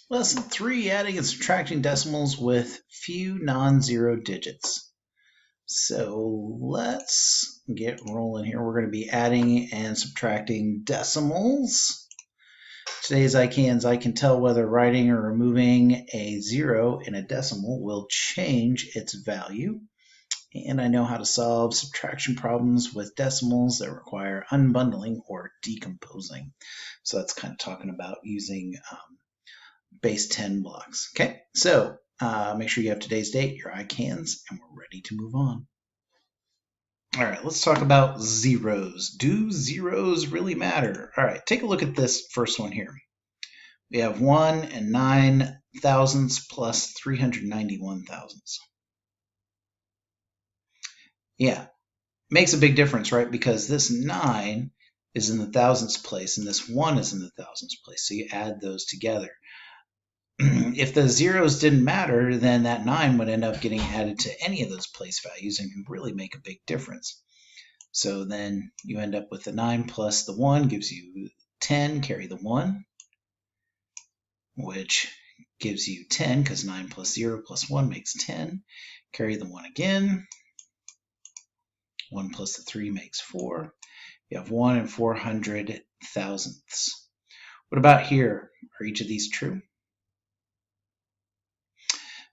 Lesson 3, adding and subtracting decimals with few non-zero digits. So let's get rolling here. We're going to be adding and subtracting decimals. Today's ICANS, I can tell whether writing or removing a zero in a decimal will change its value. And I know how to solve subtraction problems with decimals that require unbundling or decomposing. So that's kind of talking about using base 10 blocks. Okay, so make sure you have today's date, your ICANS, and we're ready to move on. All right, let's talk about zeros. Do zeros really matter? All right, take a look at this first one here. We have 1 and 9 thousandths plus 391 thousandths. Yeah, makes a big difference, right? Because this 9 is in the thousandths place and this 1 is in the thousandths place. So you add those together. If the zeros didn't matter, then that 9 would end up getting added to any of those place values and can really make a big difference. So then you end up with the 9 plus the 1 gives you 10, carry the 1, which gives you 10 because 9 plus 0 plus 1 makes 10. Carry the 1 again. 1 plus the 3 makes 4. You have 1 and 400 thousandths. What about here? Are each of these true?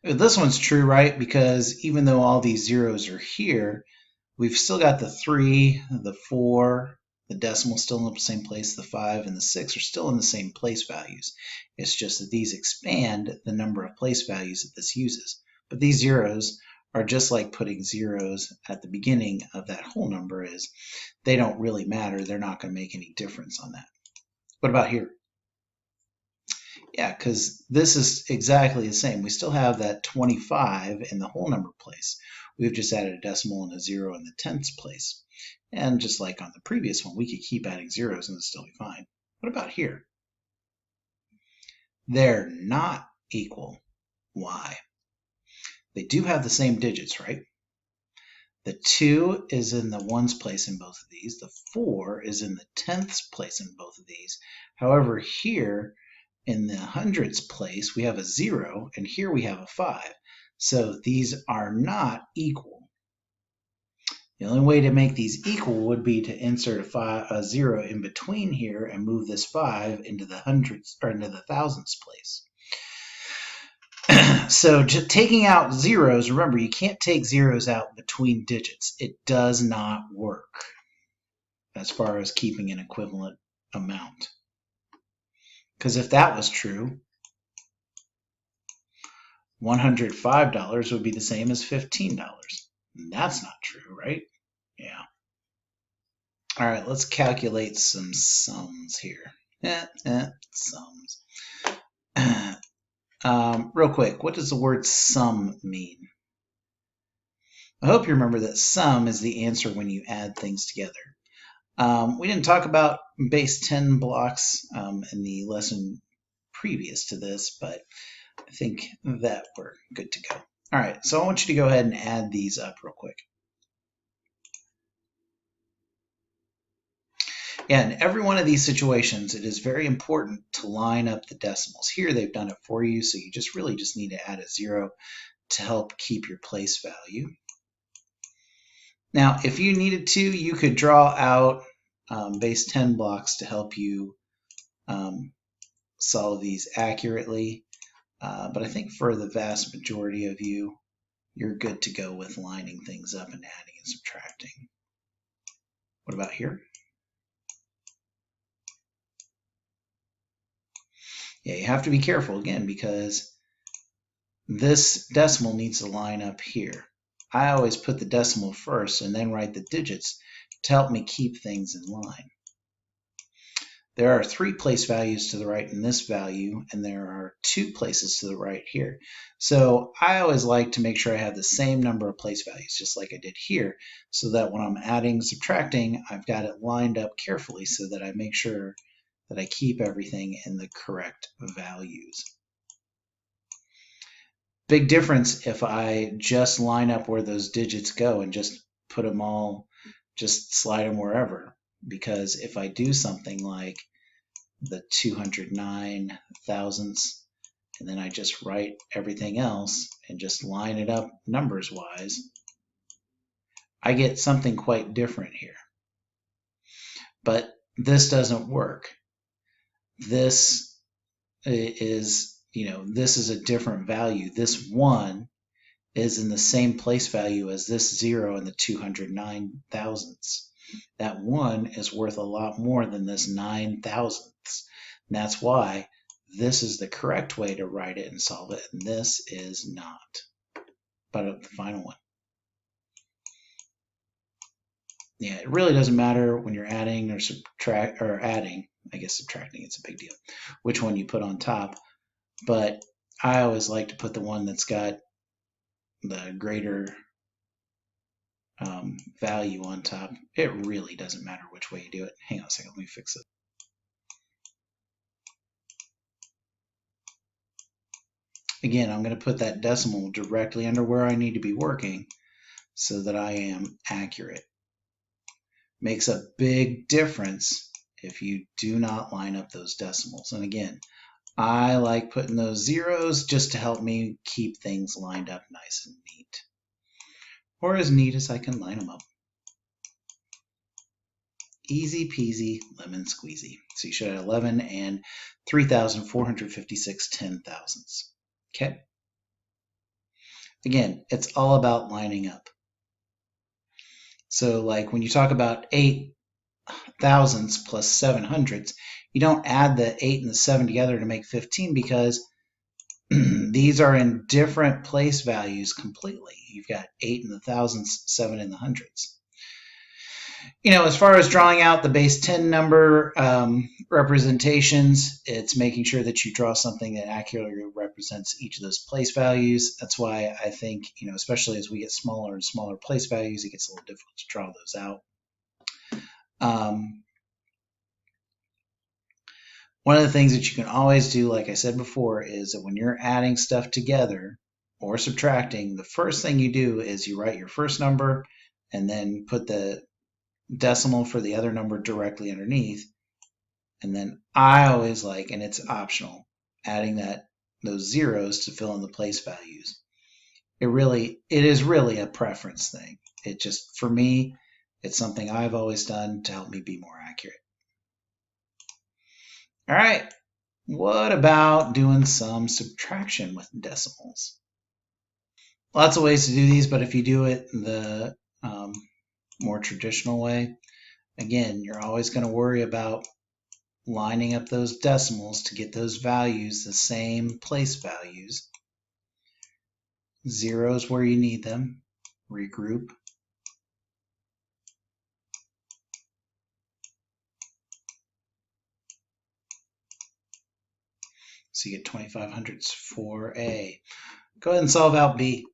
This one's true, right? Because even though all these zeros are here, we've still got the 3, the 4, the decimal still in the same place, the 5 and the 6 are still in the same place values. It's just that these expand the number of place values that this uses. But these zeros are just like putting zeros at the beginning of that whole number is. They don't really matter. They're not going to make any difference on that. What about here? Yeah, because this is exactly the same. We still have that 25 in the whole number place. We've just added a decimal and a 0 in the tenths place. And just like on the previous one, we could keep adding zeros and it'd still be fine. What about here? They're not equal. Why? They do have the same digits, right? The 2 is in the ones place in both of these. The 4 is in the tenths place in both of these. However, here in the hundreds place, we have a 0, and here we have a 5. So these are not equal. The only way to make these equal would be to insert a 0 in between here and move this 5 into the hundreds or into the thousandths place. So just taking out zeros, remember, you can't take zeros out between digits. It does not work as far as keeping an equivalent amount. Because if that was true, $105 would be the same as $15. And that's not true, right? Yeah. All right, let's calculate some sums here. Sums. Real quick, what does the word sum mean? I hope you remember that sum is the answer when you add things together. We didn't talk about base 10 blocks in the lesson previous to this, but I think that we're good to go. All right, so I want you to go ahead and add these up real quick. Yeah, in every one of these situations, it is very important to line up the decimals. Here, they've done it for you, so you really just need to add a 0 to help keep your place value. Now, if you needed to, you could draw out base 10 blocks to help you solve these accurately. But I think for the vast majority of you, you're good to go with lining things up and adding and subtracting. What about here? Yeah, you have to be careful again because this decimal needs to line up here. I always put the decimal first and then write the digits to help me keep things in line. There are 3 place values to the right in this value, and there are 2 places to the right here. So I always like to make sure I have the same number of place values, just like I did here, so that when I'm adding and subtracting, I've got it lined up carefully so that I make sure that I keep everything in the correct values. Big difference if I just line up where those digits go and just put them all, just slide them wherever. Because if I do something like the 209 thousandths and then I just write everything else and just line it up numbers wise, I get something quite different here. But this doesn't work. This is, this is a different value. This 1 is in the same place value as this 0 in the 209 thousandths. That 1 is worth a lot more than this 9 thousandths. And that's why this is the correct way to write it and solve it, and this is not. But the final one. Yeah, it really doesn't matter when you're adding or adding. I guess subtracting, it's a big deal, which one you put on top. But I always like to put the one that's got the greater value on top. It really doesn't matter which way you do it. Hang on a second, let me fix it. Again, I'm going to put that decimal directly under where I need to be working so that I am accurate. Makes a big difference if you do not line up those decimals. And again, I like putting those zeros just to help me keep things lined up nice and neat. Or as neat as I can line them up. Easy peasy, lemon squeezy. So you should have 11 and 3,456 10,000ths. Okay? Again, it's all about lining up. So like when you talk about 8 thousandths plus 700ths, you don't add the 8 and the 7 together to make 15 because these are in different place values completely. You've got 8 in the thousandths, 7 in the hundreds. As far as drawing out the base 10 number representations, it's making sure that you draw something that accurately represents each of those place values. That's why I think, especially as we get smaller and smaller place values, it gets a little difficult to draw those out. One of the things that you can always do, like I said before, is that when you're adding stuff together or subtracting, the first thing you do is you write your first number and then put the decimal for the other number directly underneath. And then I always like, and it's optional, adding those zeros to fill in the place values. It is really a preference thing. It just, for me, it's something I've always done to help me be more accurate. All right, what about doing some subtraction with decimals? Lots of ways to do these, but if you do it the more traditional way, again, you're always going to worry about lining up those decimals to get those values the same place values. Zeros where you need them, regroup. So you get 2500ths for A. Go ahead and solve out B.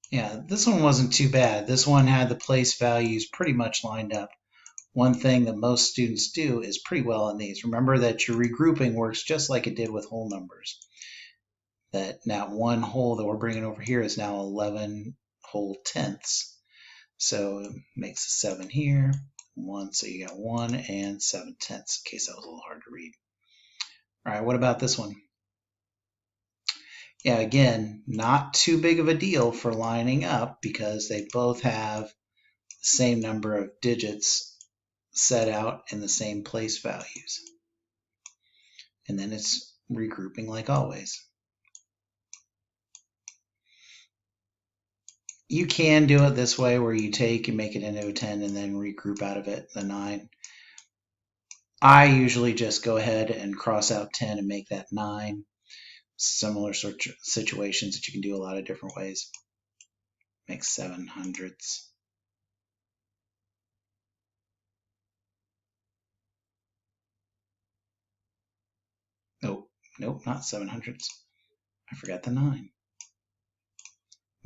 Yeah, this one wasn't too bad. This one had the place values pretty much lined up. One thing that most students do is pretty well in these. Remember that your regrouping works just like it did with whole numbers. That now one whole that we're bringing over here is now 11 whole tenths. So it makes a 7 here, 1, so you got 1 and 7 tenths, in case that was a little hard to read. All right, what about this one? Yeah, again, not too big of a deal for lining up because they both have the same number of digits set out in the same place values. And then it's regrouping like always. You can do it this way where you take and make it into a 10 and then regroup out of it the 9. I usually just go ahead and cross out 10 and make that 9. Similar sort of situations that you can do a lot of different ways. Make 700ths. Nope, not 700ths. I forgot the 9.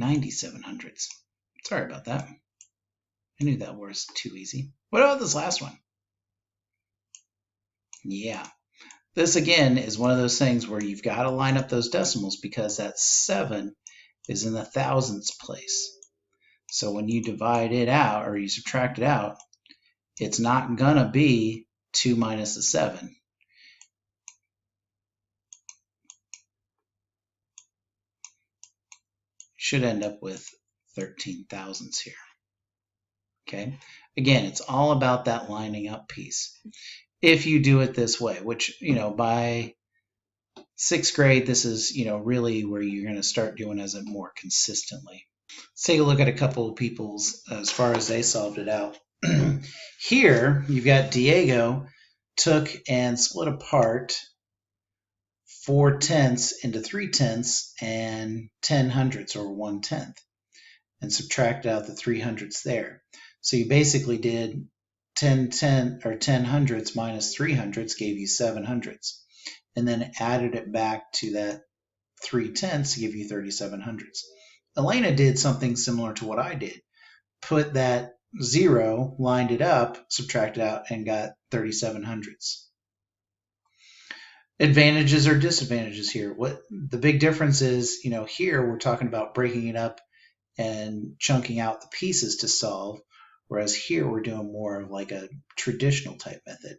9700ths. Sorry about that. I knew that was too easy. What about this last one? Yeah. This again is one of those things where you've got to line up those decimals because that 7 is in the thousandths place. So when you divide it out or you subtract it out, it's not gonna be 2 minus the 7. should end up with 13 thousandths here. Okay, again, it's all about that lining up piece. If you do it this way, which, by 6th grade, this is, really where you're going to start doing it more consistently. Let's take a look at a couple of people's as far as they solved it out. Here, you've got Diego took and split apart 4/10 into 3/10 and 10 hundredths, or 1/10, and subtracted out the 3 hundredths there. So you basically did 10 hundredths minus 3 hundredths gave you 7 hundredths, and then added it back to that 3/10 to give you 37 hundredths. Elena did something similar to what I did. Put that 0, lined it up, subtracted out, and got 37 hundredths. Advantages or disadvantages here. What the big difference is, here we're talking about breaking it up and chunking out the pieces to solve, whereas here we're doing more of like a traditional type method.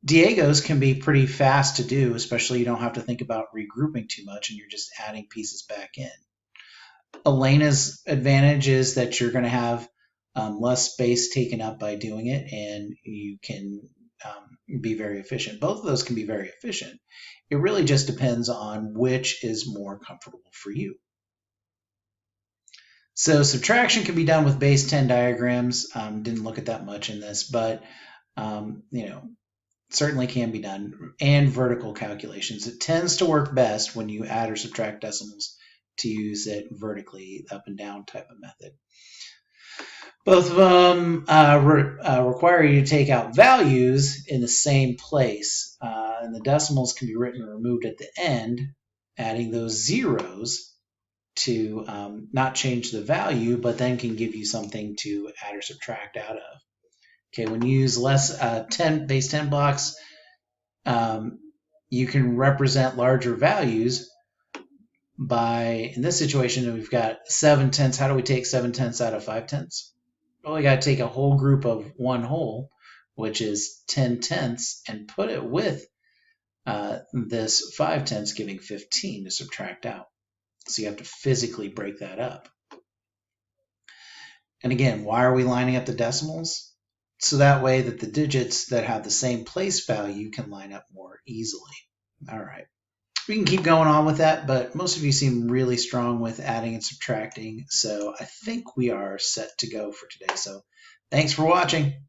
Diego's can be pretty fast to do, especially you don't have to think about regrouping too much and you're just adding pieces back in. Elena's advantage is that you're going to have less space taken up by doing it, and you can be very efficient. Both of those can be very efficient. It really just depends on which is more comfortable for you. So subtraction can be done with base 10 diagrams. Didn't look at that much in this, but certainly can be done, and vertical calculations. It tends to work best when you add or subtract decimals to use it vertically, up and down type of method. Both of them require you to take out values in the same place, and the decimals can be written or removed at the end, adding those zeros to not change the value, but then can give you something to add or subtract out of. Okay, when you use base 10 blocks, you can represent larger values by, in this situation, we've got 7/10. How do we take 7/10 out of 5/10? Well, we got to take a whole group of one whole, which is 10/10, and put it with this 5/10, giving 15 to subtract out. So you have to physically break that up. And again, why are we lining up the decimals? So that way that the digits that have the same place value can line up more easily. All right. We can keep going on with that, but most of you seem really strong with adding and subtracting, so I think we are set to go for today. So thanks for watching.